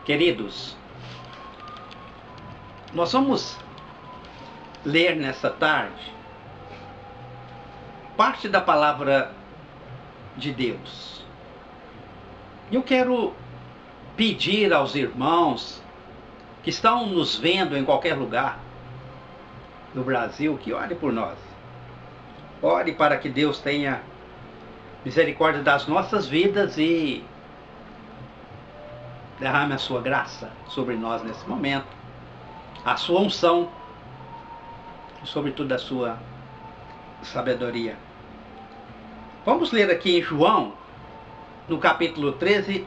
Queridos, nós vamos ler nessa tarde parte da palavra de Deus. Eu quero pedir aos irmãos que estão nos vendo em qualquer lugar no Brasil que ore por nós. Ore para que Deus tenha misericórdia das nossas vidas e derrame a sua graça sobre nós nesse momento, a sua unção e sobretudo a sua sabedoria. Vamos ler aqui em João, no capítulo 13,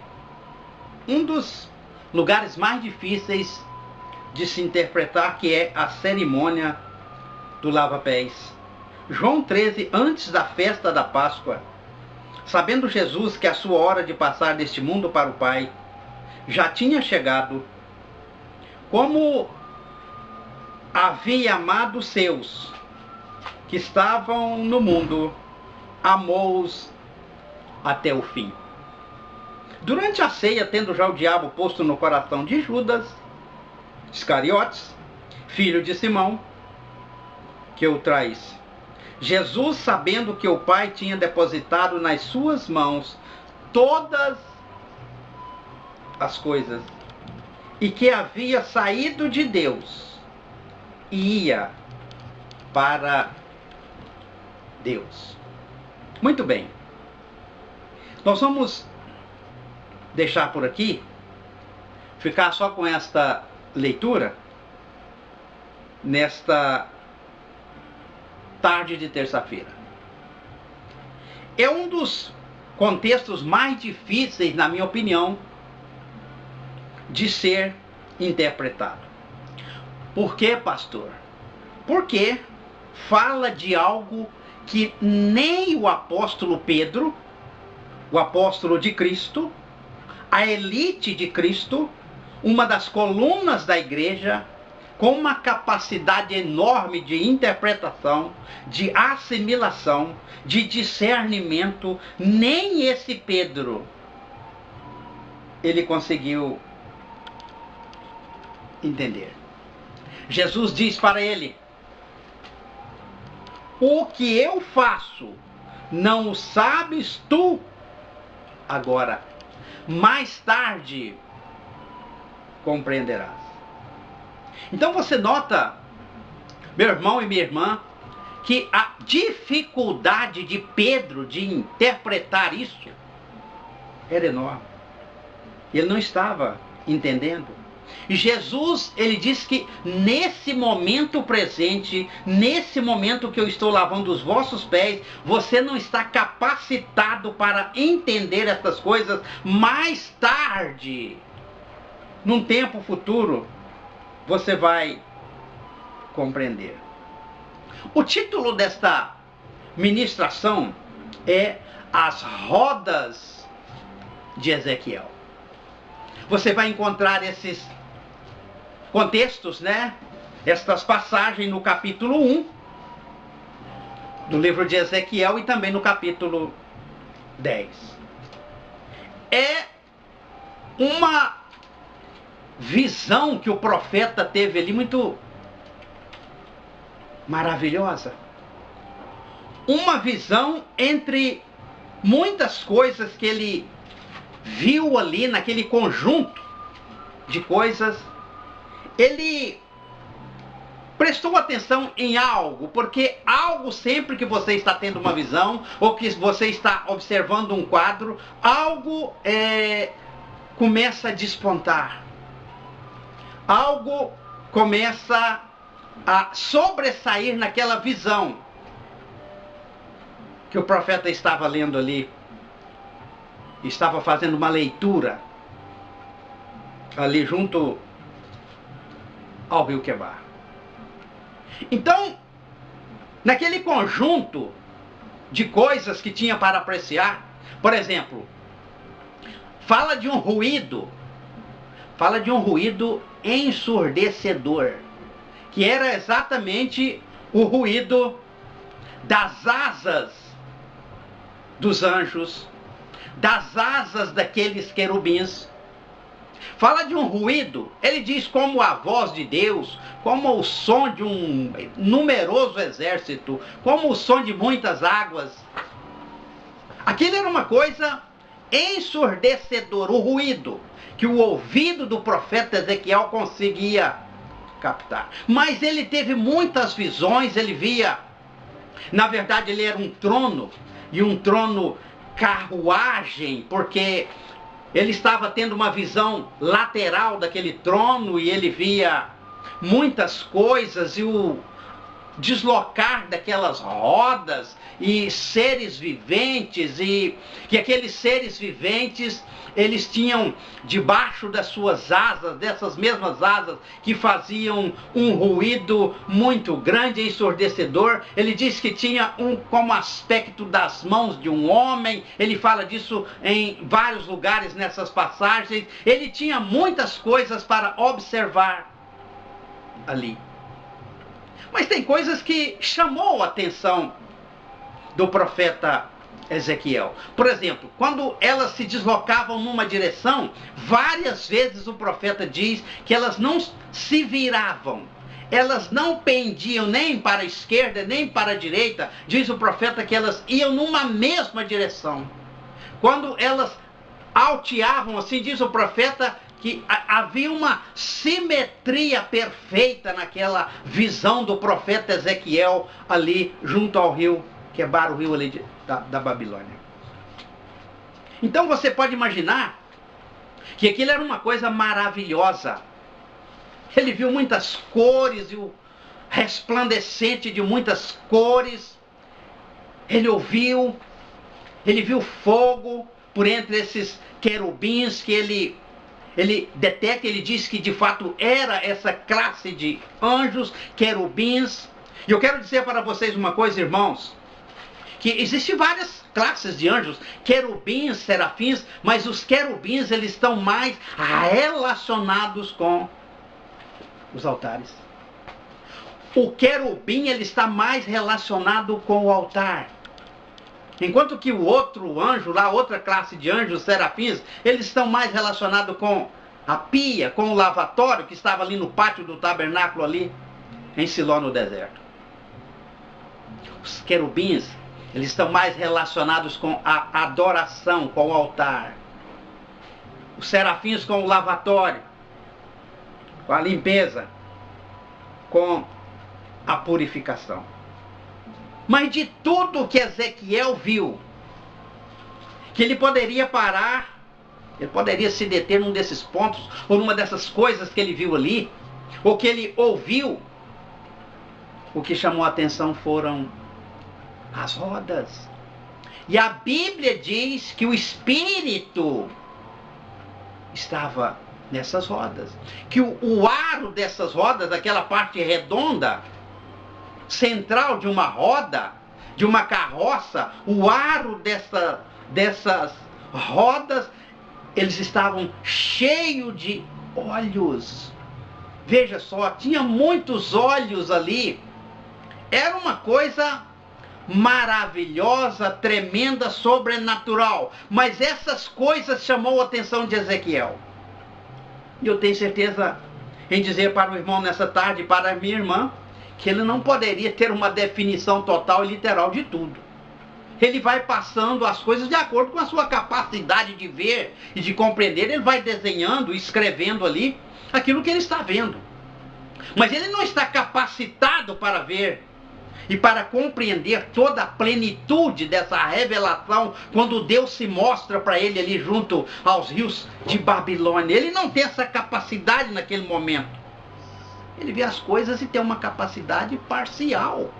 um dos lugares mais difíceis de se interpretar, que é a cerimônia do lava-pés. João 13, antes da festa da Páscoa, sabendo Jesus que a sua hora de passar deste mundo para o Pai já tinha chegado, como havia amado os seus que estavam no mundo, amou-os até o fim. Durante a ceia, tendo já o diabo posto no coração de Judas Iscariotes, filho de Simão, que o traísse, Jesus, sabendo que o Pai tinha depositado nas suas mãos todas as coisas e que havia saído de Deus e ia para Deus. Muito bem. Nós vamos deixar por aqui, ficar só com esta leitura nesta tarde de terça-feira. É um dos contextos mais difíceis, na minha opinião, de ser interpretado. Por quê, pastor? Porque fala de algo que nem o apóstolo Pedro, o apóstolo de Cristo, a elite de Cristo, uma das colunas da igreja, com uma capacidade enorme de interpretação, de assimilação, de discernimento, nem esse Pedro, ele conseguiu entender. Jesus diz para ele: o que eu faço, não o sabes tu agora, mais tarde compreenderás. Então você nota, meu irmão e minha irmã, que a dificuldade de Pedro de interpretar isso era enorme. Ele não estava entendendo. E Jesus, ele diz que nesse momento presente, nesse momento que eu estou lavando os vossos pés, você não está capacitado para entender essas coisas. Mais tarde, num tempo futuro, você vai compreender. O título desta ministração é As Rodas de Ezequiel. Você vai encontrar esses contextos, né? Estas passagens no capítulo 1 do livro de Ezequiel e também no capítulo 10. É uma visão que o profeta teve ali muito maravilhosa. Uma visão entre muitas coisas que ele viu ali naquele conjunto de coisas. Ele prestou atenção em algo, porque algo, sempre que você está tendo uma visão ou que você está observando um quadro, algo começa a despontar. Algo começa a sobressair naquela visão que o profeta estava lendo ali. Estava fazendo uma leitura ali junto ao rio Quebar. Então, naquele conjunto de coisas que tinha para apreciar, por exemplo, fala de um ruído ensurdecedor, que era exatamente o ruído das asas dos anjos, das asas daqueles querubins. Fala de um ruído, ele diz como a voz de Deus, como o som de um numeroso exército, como o som de muitas águas. Aquilo era uma coisa ensurdecedora, o ruído que o ouvido do profeta Ezequiel conseguia captar. Mas ele teve muitas visões, ele via, na verdade ele era um trono, e um trono carruagem, porque ele estava tendo uma visão lateral daquele trono e ele via muitas coisas e o deslocar daquelas rodas e seres viventes, e que aqueles seres viventes, eles tinham debaixo das suas asas, dessas mesmas asas que faziam um ruído muito grande e ensurdecedor. Ele diz que tinha como aspecto das mãos de um homem. Ele fala disso em vários lugares nessas passagens. Ele tinha muitas coisas para observar ali. Mas tem coisas que chamou a atenção do profeta Ezequiel. Por exemplo, quando elas se deslocavam numa direção, várias vezes o profeta diz que elas não se viravam. Elas não pendiam nem para a esquerda, nem para a direita. Diz o profeta que elas iam numa mesma direção. Quando elas alteavam, assim diz o profeta, que havia uma simetria perfeita naquela visão do profeta Ezequiel ali junto ao rio Quebar, o rio ali da Babilônia. Então você pode imaginar que aquilo era uma coisa maravilhosa. Ele viu muitas cores, e o resplandecente de muitas cores. Ele viu fogo por entre esses querubins que ele detecta, ele diz que de fato era essa classe de anjos, querubins. E eu quero dizer para vocês uma coisa, irmãos, que existem várias classes de anjos, querubins, serafins, mas os querubins, eles estão mais relacionados com os altares. O querubim, ele está mais relacionado com o altar. Enquanto que o outro anjo, lá, outra classe de anjos, serafins, eles estão mais relacionados com a pia, com o lavatório que estava ali no pátio do tabernáculo ali, em Siló, no deserto. Os querubins, eles estão mais relacionados com a adoração, com o altar. Os serafins com o lavatório, com a limpeza, com a purificação. Mas de tudo que Ezequiel viu, que ele poderia parar, ele poderia se deter num desses pontos, ou numa dessas coisas que ele viu ali, ou que ele ouviu, o que chamou a atenção foram as rodas. E a Bíblia diz que o Espírito estava nessas rodas, que o aro dessas rodas, aquela parte redonda, central de uma roda, de uma carroça, o aro dessas rodas, eles estavam cheios de olhos. Veja só, tinha muitos olhos ali. Era uma coisa maravilhosa, tremenda, sobrenatural. Mas essas coisas chamou a atenção de Ezequiel. E eu tenho certeza em dizer para o irmão nessa tarde, para a minha irmã, que ele não poderia ter uma definição total e literal de tudo. Ele vai passando as coisas de acordo com a sua capacidade de ver e de compreender. Ele vai desenhando, escrevendo ali aquilo que ele está vendo. Mas ele não está capacitado para ver e para compreender toda a plenitude dessa revelação quando Deus se mostra para ele ali junto aos rios de Babilônia. Ele não tem essa capacidade naquele momento. Ele vê as coisas e tem uma capacidade parcial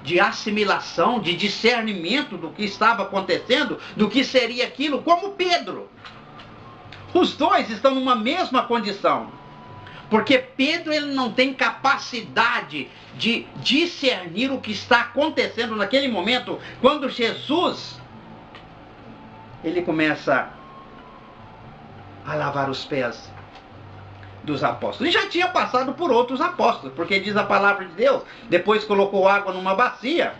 de assimilação, de discernimento do que estava acontecendo, do que seria aquilo, como Pedro. Os dois estão numa mesma condição. Porque Pedro, ele não tem capacidade de discernir o que está acontecendo naquele momento, quando Jesus, ele começa a lavar os pés dos apóstolos. E já tinha passado por outros apóstolos, porque diz a palavra de Deus, depois colocou água numa bacia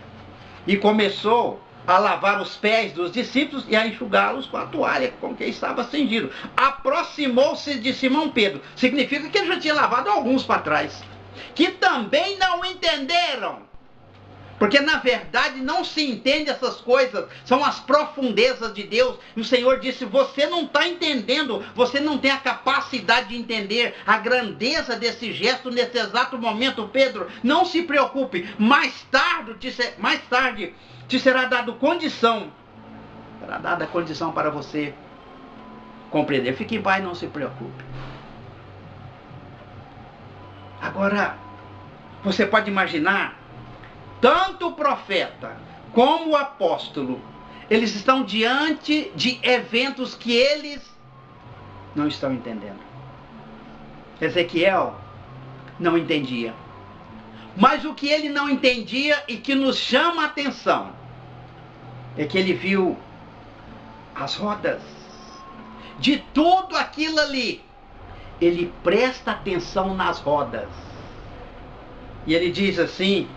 e começou a lavar os pés dos discípulos e a enxugá-los com a toalha com que estava cingido. Aproximou-se de Simão Pedro. Significa que ele já tinha lavado alguns para trás, que também não entenderam. Porque na verdade não se entende essas coisas, são as profundezas de Deus. E o Senhor disse: você não está entendendo, você não tem a capacidade de entender a grandeza desse gesto nesse exato momento, Pedro. Não se preocupe, mais tarde te será dado condição, será dada condição para você compreender. Fique em paz, não se preocupe. Agora, você pode imaginar, tanto o profeta como o apóstolo, eles estão diante de eventos que eles não estão entendendo. Ezequiel não entendia. Mas o que ele não entendia e que nos chama a atenção é que ele viu as rodas de tudo aquilo ali. Ele presta atenção nas rodas. E ele diz assim,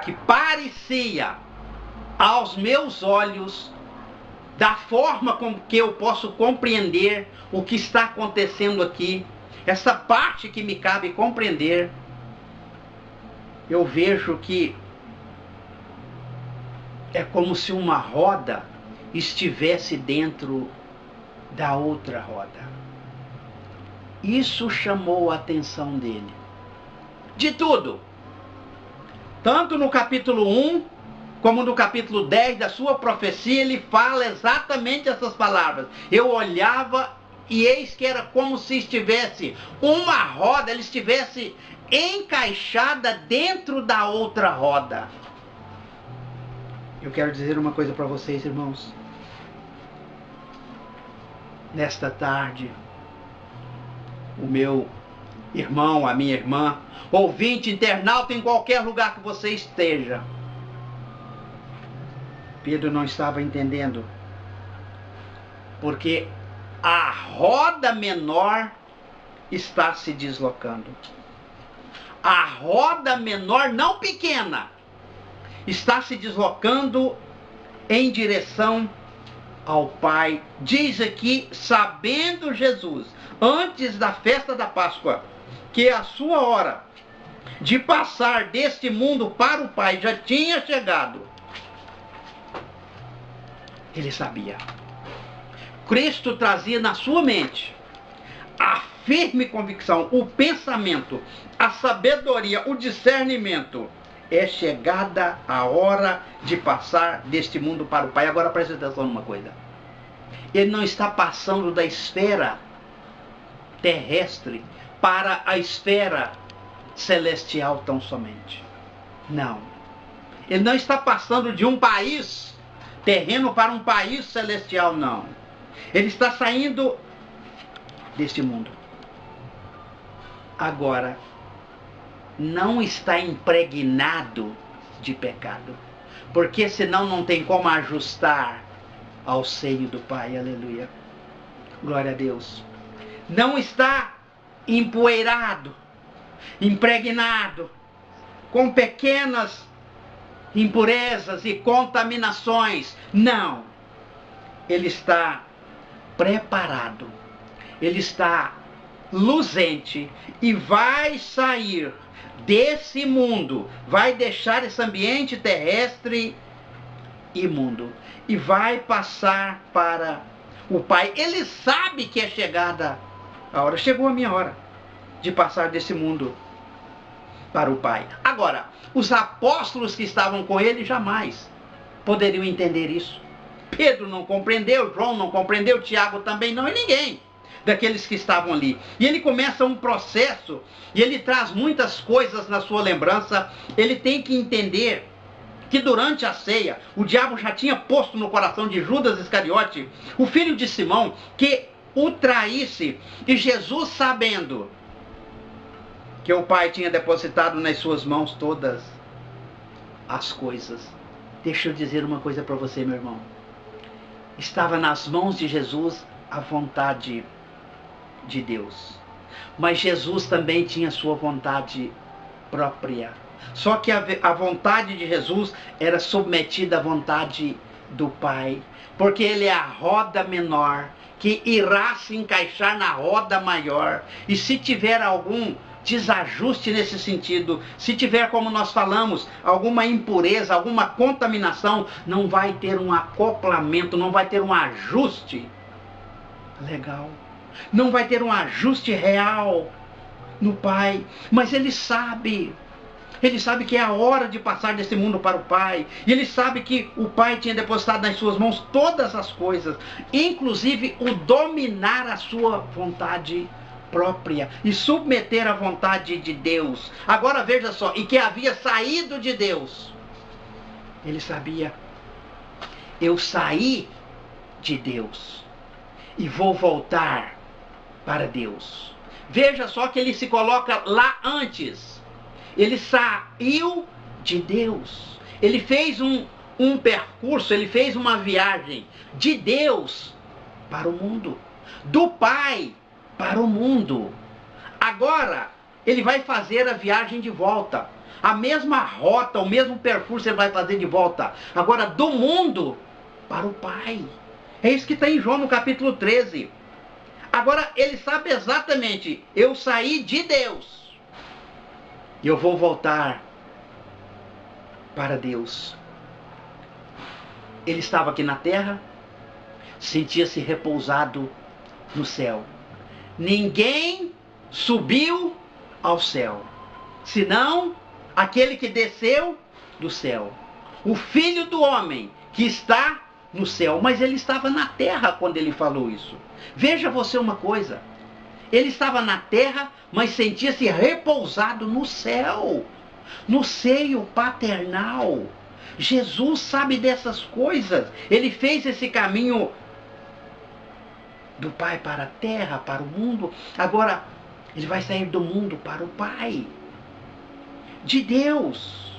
que parecia aos meus olhos, da forma com que eu posso compreender o que está acontecendo aqui, essa parte que me cabe compreender, eu vejo que é como se uma roda estivesse dentro da outra roda. Isso chamou a atenção dele. De tudo. Tanto no capítulo 1, como no capítulo 10 da sua profecia, ele fala exatamente essas palavras. Eu olhava e eis que era como se estivesse uma roda, ele estivesse encaixada dentro da outra roda. Eu quero dizer uma coisa para vocês, irmãos. Nesta tarde, o meu irmão, a minha irmã, ouvinte, internauta, em qualquer lugar que você esteja, Pedro não estava entendendo, porque a roda menor está se deslocando. A roda menor, não pequena, está se deslocando em direção ao Pai. Diz aqui, sabendo Jesus, antes da festa da Páscoa, que a sua hora de passar deste mundo para o Pai já tinha chegado. Ele sabia. Cristo trazia na sua mente a firme convicção, o pensamento, a sabedoria, o discernimento. É chegada a hora de passar deste mundo para o Pai. Agora preste atenção numa coisa. Ele não está passando da esfera terrestre para a esfera celestial tão somente. Não. Ele não está passando de um país terreno para um país celestial, não. Ele está saindo deste mundo. Agora, não está impregnado de pecado, porque senão não tem como ajustar ao seio do Pai. Aleluia. Glória a Deus. Não está empoeirado, impregnado com pequenas impurezas e contaminações. Não. Ele está preparado. Ele está luzente e vai sair desse mundo, vai deixar esse ambiente terrestre imundo e vai passar para o Pai. Ele sabe que é chegada a hora, chegou a minha hora de passar desse mundo para o Pai. Agora, os apóstolos que estavam com ele jamais poderiam entender isso. Pedro não compreendeu, João não compreendeu, Tiago também não, e ninguém daqueles que estavam ali. E ele começa um processo, e ele traz muitas coisas na sua lembrança. Ele tem que entender que durante a ceia, o diabo já tinha posto no coração de Judas Iscariote, o filho de Simão, que o traísse. E Jesus, sabendo que o Pai tinha depositado nas suas mãos todas as coisas. Deixa eu dizer uma coisa para você, meu irmão. Estava nas mãos de Jesus a vontade de Deus. Mas Jesus também tinha sua vontade própria. Só que a vontade de Jesus era submetida à vontade do Pai, porque ele é a roda menor que irá se encaixar na roda maior. E se tiver algum desajuste nesse sentido, se tiver, como nós falamos, alguma impureza, alguma contaminação, não vai ter um acoplamento, não vai ter um ajuste legal, não vai ter um ajuste real no Pai. Mas ele sabe que é a hora de passar desse mundo para o Pai. E ele sabe que o Pai tinha depositado nas suas mãos todas as coisas, inclusive o dominar a sua vontade própria e submeter à vontade de Deus. Agora veja só, e que havia saído de Deus. Ele sabia: eu saí de Deus e vou voltar para Deus. Veja só que ele se coloca lá antes. Ele saiu de Deus. Ele fez um percurso, ele fez uma viagem de Deus para o mundo, do Pai para o mundo. Agora, ele vai fazer a viagem de volta. A mesma rota, o mesmo percurso ele vai fazer de volta. Agora, do mundo para o Pai. É isso que está em João no capítulo 13. Agora, ele sabe exatamente: eu saí de Deus e eu vou voltar para Deus. Ele estava aqui na terra, sentia-se repousado no céu. Ninguém subiu ao céu, senão aquele que desceu do céu, o Filho do Homem que está no céu. Mas ele estava na terra quando ele falou isso. Veja você uma coisa: ele estava na terra, mas sentia-se repousado no céu, no seio paternal. Jesus sabe dessas coisas. Ele fez esse caminho do Pai para a terra, para o mundo. Agora, ele vai sair do mundo para o Pai. De Deus.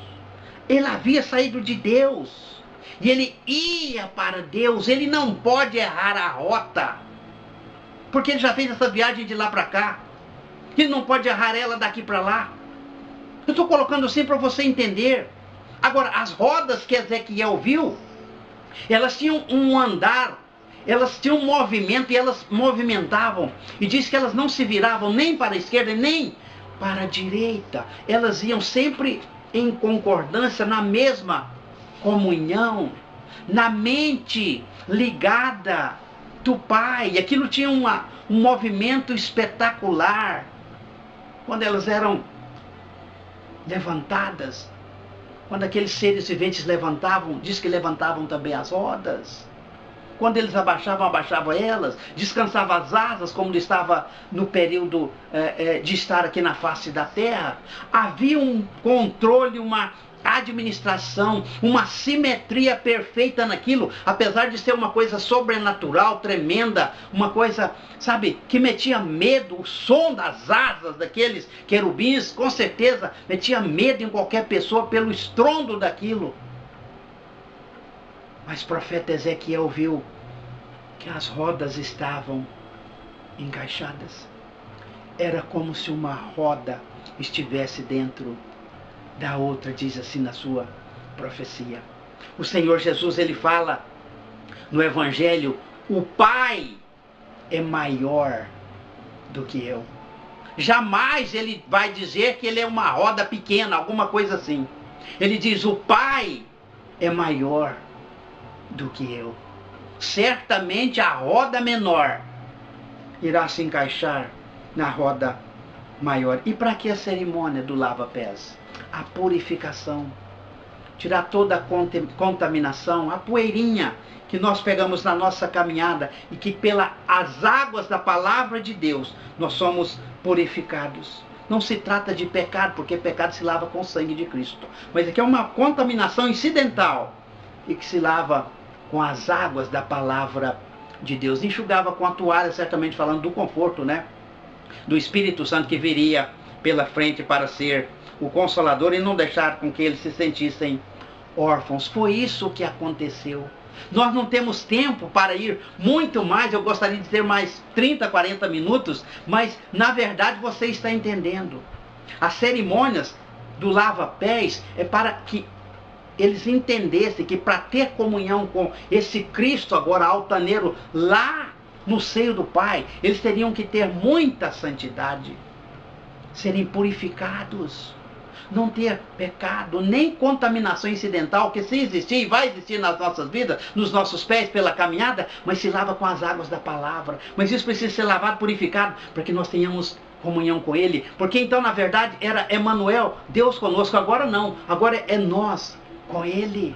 Ele havia saído de Deus. E ele ia para Deus. Ele não pode errar a rota, porque ele já fez essa viagem de lá para cá. Ele não pode errar ela daqui para lá. Eu estou colocando assim para você entender. Agora, as rodas que Ezequiel viu, elas tinham um andar, elas tinham um movimento, e elas movimentavam. E diz que elas não se viravam nem para a esquerda, nem para a direita. Elas iam sempre em concordância, na mesma comunhão, na mente ligada do Pai. Aquilo tinha um movimento espetacular. Quando elas eram levantadas, quando aqueles seres viventes levantavam, diz que levantavam também as rodas. Quando eles abaixavam elas, descansavam as asas, como estava no período de estar aqui na face da terra. Havia um controle, uma administração, uma simetria perfeita naquilo, apesar de ser uma coisa sobrenatural, tremenda, uma coisa, sabe, que metia medo. O som das asas daqueles querubins, com certeza, metia medo em qualquer pessoa pelo estrondo daquilo. Mas o profeta Ezequiel viu que as rodas estavam encaixadas. Era como se uma roda estivesse dentro da outra, diz assim na sua profecia. O Senhor Jesus, ele fala no Evangelho: o Pai é maior do que eu. Jamais ele vai dizer que ele é uma roda pequena, alguma coisa assim. Ele diz: o Pai é maior do que eu. Certamente a roda menor irá se encaixar na roda maior. E para que a cerimônia do lava-pés? A purificação. Tirar toda a contaminação, a poeirinha que nós pegamos na nossa caminhada, e que pelas águas da palavra de Deus nós somos purificados. Não se trata de pecado, porque pecado se lava com o sangue de Cristo. Mas aqui é uma contaminação incidental, e que se lava com as águas da palavra de Deus. Enxugava com a toalha, certamente falando do conforto, né? Do Espírito Santo que viria pela frente para ser o Consolador e não deixar com que eles se sentissem órfãos. Foi isso que aconteceu. Nós não temos tempo para ir muito mais. Eu gostaria de ter mais 30, 40 minutos, mas na verdade você está entendendo. As cerimônias do lava-pés é para que eles entendessem que para ter comunhão com esse Cristo agora altaneiro lá no seio do Pai, eles teriam que ter muita santidade, serem purificados, não ter pecado, nem contaminação incidental, que se existir e vai existir nas nossas vidas, nos nossos pés pela caminhada, mas se lava com as águas da palavra. Mas isso precisa ser lavado, purificado, para que nós tenhamos comunhão com Ele. Porque então, na verdade, era Emanuel, Deus conosco. Agora não, agora é nós com Ele.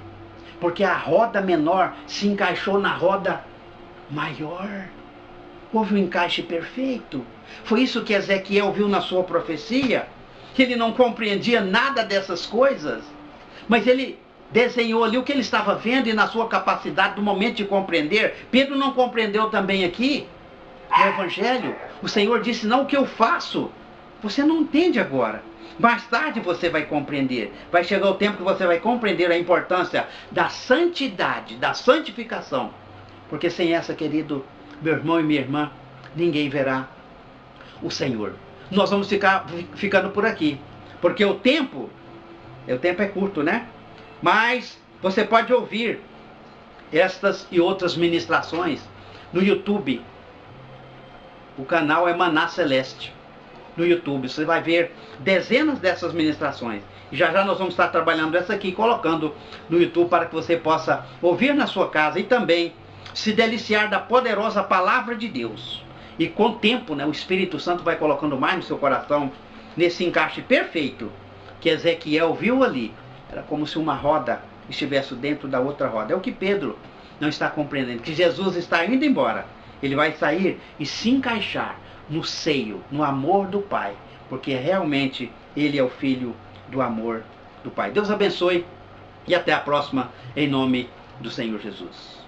Porque a roda menor se encaixou na roda maior. Houve um encaixe perfeito. Foi isso que Ezequiel viu na sua profecia. Que ele não compreendia nada dessas coisas, mas ele desenhou ali o que ele estava vendo, e na sua capacidade do momento de compreender. Pedro não compreendeu também aqui no Evangelho. O Senhor disse: não, o que eu faço você não entende agora, mais tarde você vai compreender. Vai chegar o tempo que você vai compreender a importância da santidade, da santificação, porque sem essa, querido meu irmão e minha irmã, ninguém verá o Senhor. Nós vamos ficando por aqui, porque o tempo é curto, né? Mas você pode ouvir estas e outras ministrações no YouTube. O canal é Maná Celeste no YouTube. Você vai ver dezenas dessas ministrações. E já já nós vamos estar trabalhando essa aqui, colocando no YouTube para que você possa ouvir na sua casa e também se deliciar da poderosa palavra de Deus. E com o tempo, né, o Espírito Santo vai colocando mais no seu coração, nesse encaixe perfeito que Ezequiel viu ali. Era como se uma roda estivesse dentro da outra roda. É o que Pedro não está compreendendo, que Jesus está indo embora. Ele vai sair e se encaixar no seio, no amor do Pai, porque realmente Ele é o Filho do amor do Pai. Deus abençoe e até a próxima, em nome do Senhor Jesus.